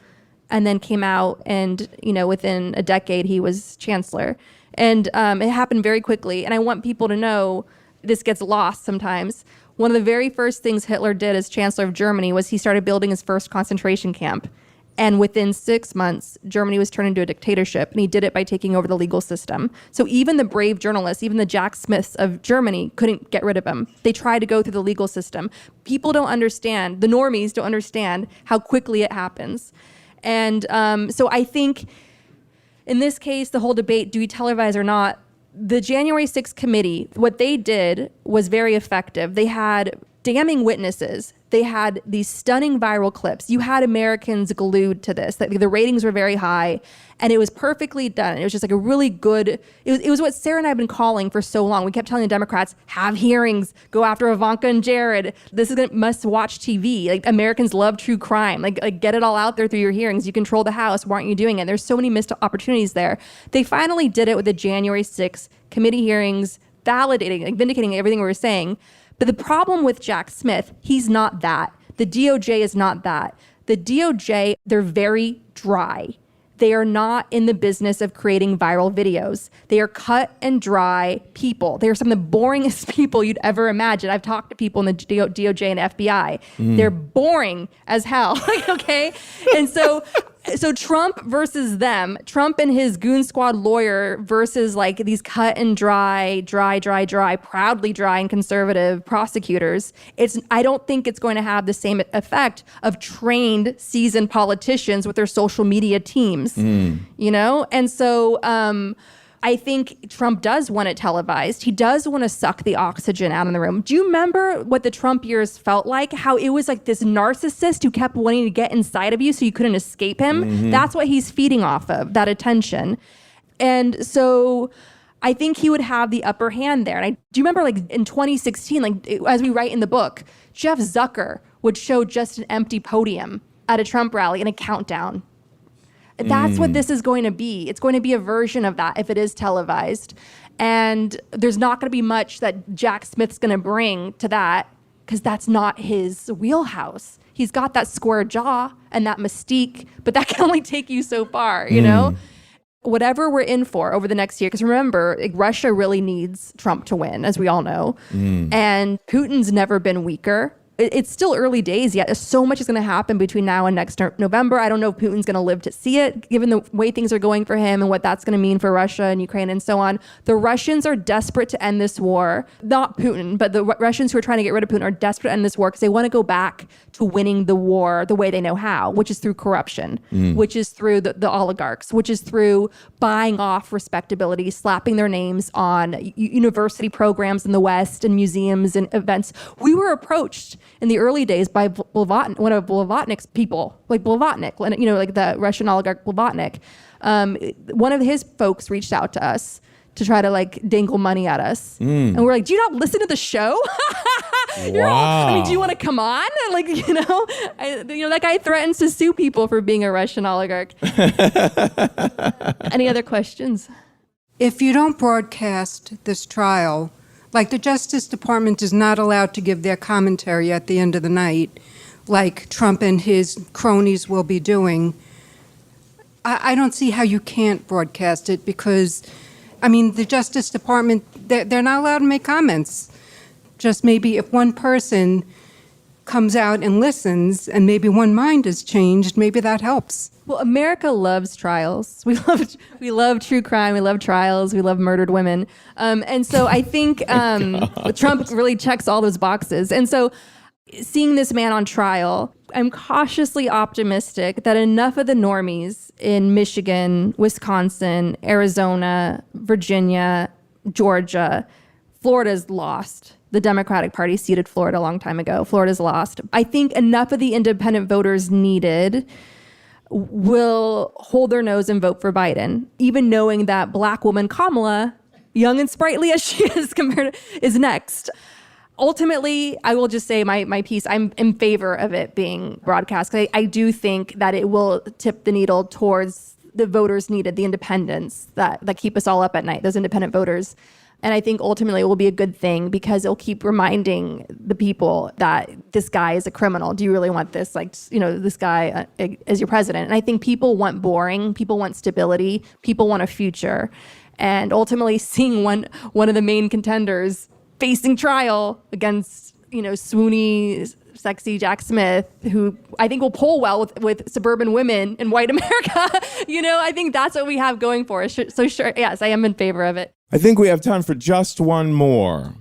and then came out, and, within a decade he was chancellor. And it happened very quickly. And I want people to know, this gets lost sometimes. One of the very first things Hitler did as Chancellor of Germany was he started building his first concentration camp. And within 6 months, Germany was turned into a dictatorship. And he did it by taking over the legal system. So even the brave journalists, even the Jack Smiths of Germany, couldn't get rid of him. They tried to go through the legal system. People don't understand, the normies don't understand how quickly it happens. And so I think in this case, the whole debate, do we televise or not? The January 6th committee, what they did was very effective. They had damning witnesses They had these stunning viral clips. You had Americans glued to this. The ratings were very high, and it was perfectly done. It was just like a really good, it was what Sarah and I have been calling for so long. We kept telling the Democrats, have hearings, go after Ivanka and Jared. This is must-watch TV. Like, Americans love true crime. Like get it all out there through your hearings. You control the House. Why aren't you doing it? There's so many missed opportunities there. They finally did it with the January 6th committee hearings, validating, like vindicating everything we were saying. But the problem with Jack Smith, he's not that. The DOJ is not that. The DOJ, they're very dry. They are not in the business of creating viral videos. They are cut and dry people. They are some of the boringest people you'd ever imagine. I've talked to people in the DOJ and FBI. They're boring as hell, okay? And so Trump versus them, Trump and his goon squad lawyer versus like these cut and dry, proudly dry and conservative prosecutors. I don't think it's going to have the same effect of trained, seasoned politicians with their social media teams, you know? And so I think Trump does want it televised. He does want to suck the oxygen out in the room. Do you remember what the Trump years felt like? How it was like this narcissist who kept wanting to get inside of you so you couldn't escape him? That's what he's feeding off of, that attention. And so I think he would have the upper hand there. And do you remember like in 2016, like as we write in the book, Jeff Zucker would show just an empty podium at a Trump rally in a countdown. That's what this is going to be. It's going to be a version of that if it is televised. And there's not going to be much that Jack Smith's going to bring to that because that's not his wheelhouse. He's got that square jaw and that mystique, but that can only take you so far, you know? Whatever we're in for over the next year, because remember, Russia really needs Trump to win, as we all know. And Putin's never been weaker. It's still early days yet. So much is going to happen between now and next November. I don't know if Putin's going to live to see it, given the way things are going for him and what that's going to mean for Russia and Ukraine and so on. The Russians are desperate to end this war. Not Putin, but the Russians who are trying to get rid of Putin are desperate to end this war because they want to go back to winning the war the way they know how, which is through corruption, which is through the oligarchs, which is through buying off respectability, slapping their names on university programs in the West and museums and events. We were approached in the early days by one of Blavatnik's people, like Blavatnik, you know, like the Russian oligarch Blavatnik. One of his folks reached out to us to try to like dangle money at us. And we're like, do you not listen to the show? Wow. I mean, do you want to come on? Like, you know, that guy threatens to sue people for being a Russian oligarch. Any other questions? If you don't broadcast this trial, like the Justice Department is not allowed to give their commentary at the end of the night, like Trump and his cronies will be doing, I don't see how you can't broadcast it because, I mean, the Justice Department, they're not allowed to make comments. Just maybe if one person comes out and listens and maybe one mind is changed, maybe that helps. Well, America loves trials. We love true crime. We love trials. We love murdered women. And so I think Trump really checks all those boxes. And so seeing this man on trial, I'm cautiously optimistic that enough of the normies in Michigan, Wisconsin, Arizona, Virginia, Georgia, Florida's lost. The Democratic Party ceded Florida a long time ago. Florida's lost. I think enough of the independent voters needed will hold their nose and vote for Biden, even knowing that black woman Kamala, young and sprightly as she is, is next. Ultimately, I will just say my piece, I'm in favor of it being broadcast. I do think that it will tip the needle towards the voters needed, the independents that keep us all up at night, those independent voters. And I think ultimately it will be a good thing because it'll keep reminding the people that this guy is a criminal. Do you really want this, this guy as your president? And I think people want boring, people want stability, people want a future. And ultimately seeing one of the main contenders facing trial against, swoony, sexy Jack Smith, who I think will poll well with suburban women in white America. I think that's what we have going for us. So sure, yes, I am in favor of it. I think we have time for just one more.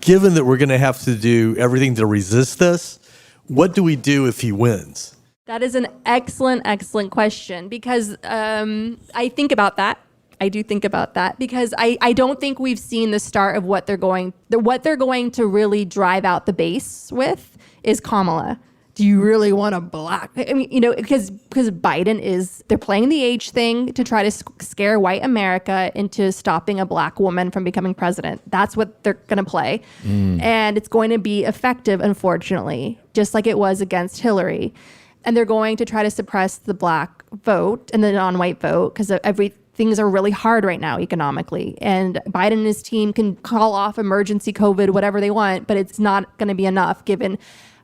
Given that we're going to have to do everything to resist this, what do we do if he wins? That is an excellent, excellent question because I think about that. I do think about that because I don't think we've seen the start of what they're going to really drive out the base with is Kamala. Do you really want a black? I mean, you know, because Biden they're playing the age thing to try to scare white America into stopping a black woman from becoming president. That's what they're going to play. And it's going to be effective, unfortunately, just like it was against Hillary. And they're going to try to suppress the black vote and the non-white vote because things are really hard right now economically. And Biden and his team can call off emergency COVID, whatever they want, but it's not going to be enough given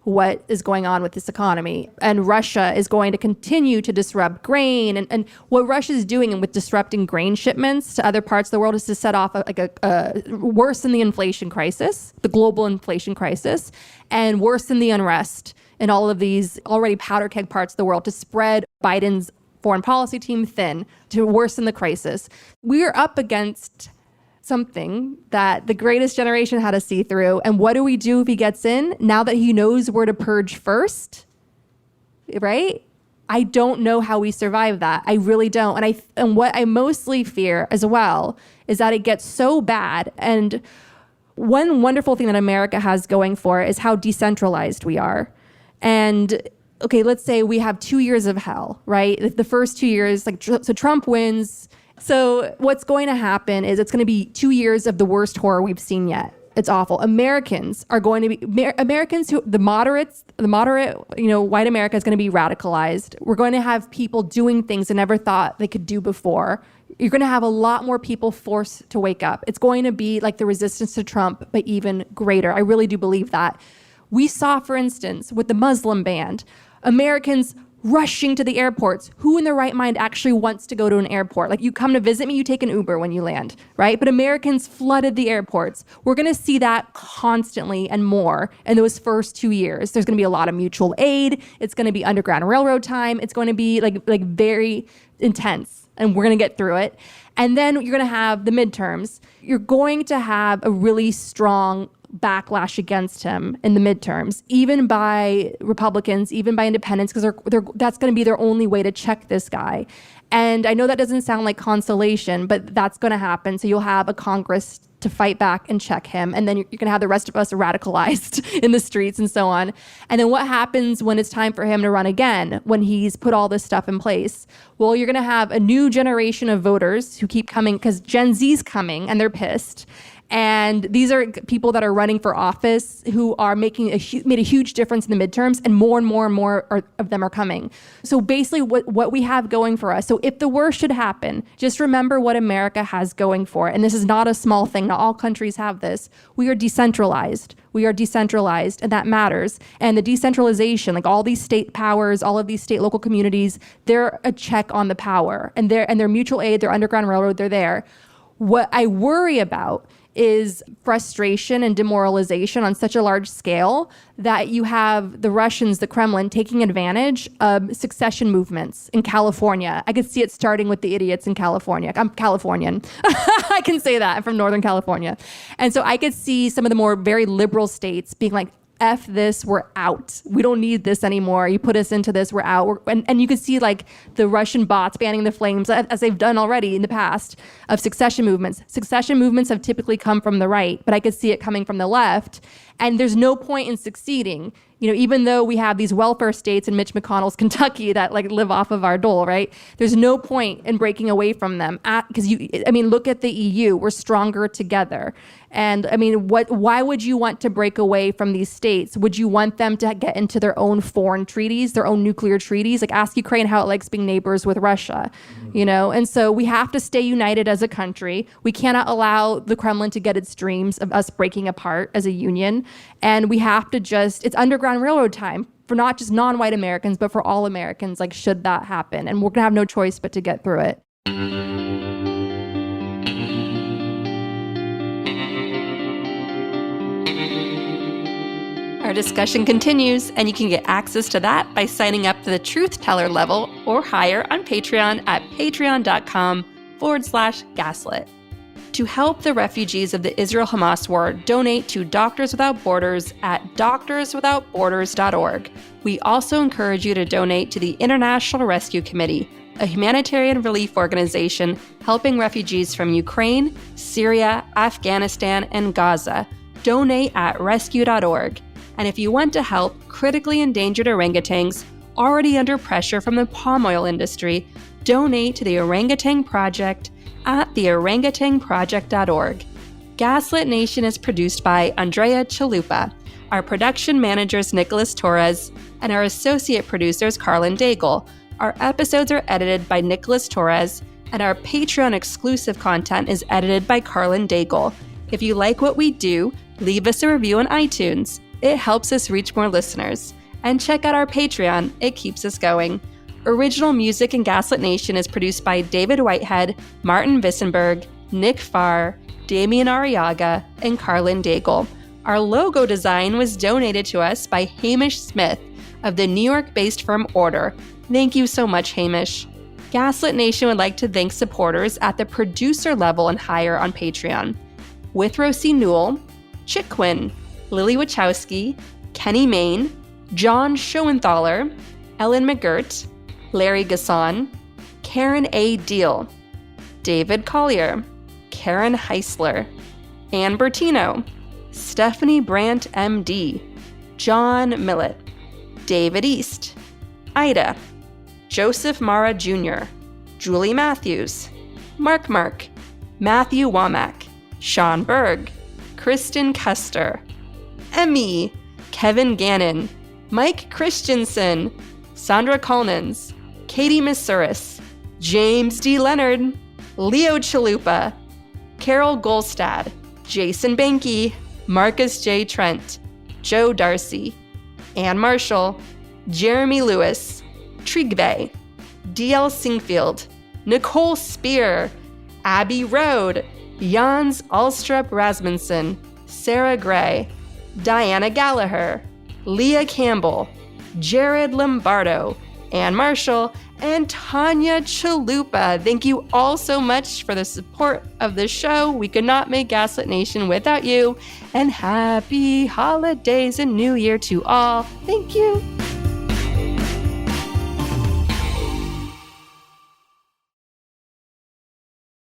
what is going on with this economy. And Russia is going to continue to disrupt grain. And what Russia is doing with disrupting grain shipments to other parts of the world is to set off worse than the inflation crisis, the global inflation crisis, and worse than the unrest in all of these already powder keg parts of the world, to spread Biden's foreign policy team thin, to worsen the crisis. We are up against something that the greatest generation had to see through. And what do we do if he gets in? Now that he knows where to purge first, right? I don't know how we survive that. I really don't. And what I mostly fear as well is that it gets so bad. And one wonderful thing that America has going for it is how decentralized we are. And okay, let's say we have 2 years of hell, right? The first 2 years, so Trump wins. So what's going to happen is it's going to be 2 years of the worst horror we've seen yet. It's awful. Americans are going to be, Americans who, the moderate, white America is going to be radicalized. We're going to have people doing things they never thought they could do before. You're going to have a lot more people forced to wake up. It's going to be like the resistance to Trump, but even greater. I really do believe that. We saw, for instance, with the Muslim ban, Americans rushing to the airports. Who in their right mind actually wants to go to an airport? Like, you come to visit me, you take an Uber when you land, right? But Americans flooded the airports. We're going to see that constantly and more in those first 2 years. There's going to be a lot of mutual aid. It's going to be Underground Railroad time. It's going to be like very intense, and we're going to get through it. And then you're going to have the midterms. You're going to have a really strong backlash against him in the midterms, even by Republicans, even by independents, because that's going to be their only way to check this guy. And I know that doesn't sound like consolation, but that's going to happen. So you'll have a Congress to fight back and check him. And then you're going to have the rest of us radicalized in the streets and so on. And then what happens when it's time for him to run again, when he's put all this stuff in place? Well, you're going to have a new generation of voters who keep coming because Gen Z's coming and they're pissed. And these are people that are running for office who are made a huge difference in the midterms, and more of them are coming. So basically what we have going for us, so if the worst should happen, just remember what America has going for it. And this is not a small thing. Not all countries have this. We are decentralized. And that matters. And the decentralization, like all these state powers, all of these state local communities, they're a check on the power. And their mutual aid, their Underground Railroad, they're there. What I worry about is frustration and demoralization on such a large scale that you have the Russians, the Kremlin, taking advantage of succession movements in California. I could see it starting with the idiots in California. I'm Californian. I can say that. I'm from Northern California. And so I could see some of the more very liberal states being like, F this, we're out. We don't need this anymore. You put us into this, we're out. And you could see like the Russian bots fanning the flames, as they've done already in the past, of succession movements. Succession movements have typically come from the right, but I could see it coming from the left. And there's no point in succeeding. You know, even though we have these welfare states in Mitch McConnell's Kentucky that like live off of our dole, right? There's no point in breaking away from them because look at the EU. We're stronger together. And I mean, why would you want to break away from these states? Would you want them to get into their own foreign treaties, their own nuclear treaties? Like, ask Ukraine how it likes being neighbors with Russia, you know? And so we have to stay united as a country. We cannot allow the Kremlin to get its dreams of us breaking apart as a union. And we have to it's Underground Railroad time for not just non-white Americans, but for all Americans, like, should that happen. And we're gonna have no choice but to get through it. Our discussion continues, and you can get access to that by signing up for the Truth Teller level or higher on Patreon at patreon.com/gaslit. To help the refugees of the Israel-Hamas war, donate to Doctors Without Borders at doctorswithoutborders.org. We also encourage you to donate to the International Rescue Committee, a humanitarian relief organization helping refugees from Ukraine, Syria, Afghanistan, and Gaza. Donate at rescue.org. And if you want to help, critically endangered orangutans already under pressure from the palm oil industry, donate to the Orangutan Project at theorangutanproject.org. Gaslit Nation is produced by Andrea Chalupa. Our production manager is Nicholas Torres, and our associate producer is Carlin Daigle. Our episodes are edited by Nicholas Torres, and our Patreon exclusive content is edited by Carlin Daigle. If you like what we do, leave us a review on iTunes. It helps us reach more listeners. And check out our Patreon. It keeps us going. Original music in Gaslit Nation is produced by David Whitehead, Martin Vissenberg, Nick Farr, Damian Arriaga, and Carlin Daigle. Our logo design was donated to us by Hamish Smith of the New York-based firm Order. Thank you so much, Hamish. Gaslit Nation would like to thank supporters at the producer level and higher on Patreon. Withrow C. Newell, Chick Quinn, Lily Wachowski, Kenny Main, John Schoenthaler, Ellen McGirt, Larry Gasson, Karen A. Deal, David Collier, Karen Heisler, Ann Bertino, Stephanie Brandt, MD, John Millett, David East, Ida, Joseph Mara Jr., Julie Matthews, Mark, Matthew Womack, Sean Berg, Kristen Custer, Emmy, Kevin Gannon, Mike Christensen, Sandra Collins, Katie Masuris, James D. Leonard, Leo Chalupa, Carol Golstad, Jason Banky, Marcus J. Trent, Joe Darcy, Ann Marshall, Jeremy Lewis, Trigve, D.L. Singfield, Nicole Spear, Abby Rode, Jans Alstrup Rasmussen, Sarah Gray, Diana Gallagher, Leah Campbell, Jared Lombardo, Ann Marshall, and Tanya Chalupa. Thank you all so much for the support of the show. We could not make Gaslit Nation without you. And happy holidays and New Year to all. Thank you.